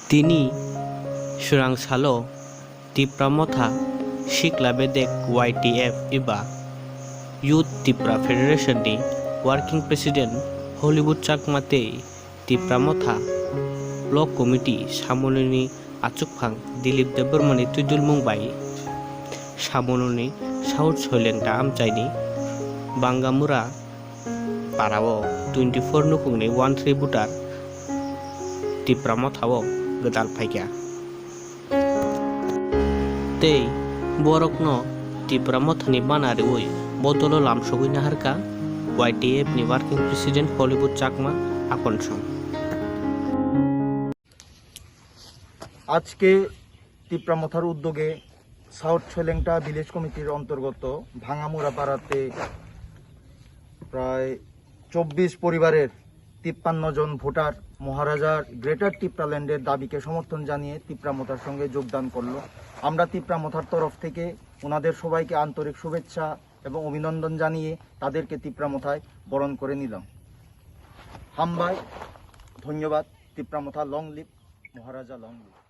Tini Surangsalo Tipramotha Shikla Bedek YTF Iba Youth Tipra Federation ni Working President Hollywood Chakmate Tipramotha Block Committee Samononi Achukphang Dilip Debormani Tudul Mumbai Samononi South Soilen Dam Chaini Bangamura Parao 24 Nukungni 13 Butar Tipramothawo Gedal Paikya Tei Borokno Tipramothani Banari Oi Bodolo Lamsogui Naharka YTF ni Working President Hollywood Chakma Akonsong আজকে তিপ্রামথার উদ্যোগে south ছেলেংটা village কমিটির অন্তর্গত ভাঙামুড়া পাড়াতে প্রায় 24 পরিবারের 53 জন voter মহারাজার greater টিপ্রাল্যান্ডের দাবিকে সমর্থন জানিয়ে তিপ্রামথার সঙ্গে যোগদান করলো। আমরা তিপ্রামথার তরফ থেকে ওনাদের সবাইকে আন্তরিক শুভেচ্ছা এবং অভিনন্দন জানিয়ে তাদেরকে তিপ্রামথায় বরণ করে নিলাম। হামবাই ধন্যবাদ। তিপ্রামথা লং লিভ মহারাজা লং লিভ।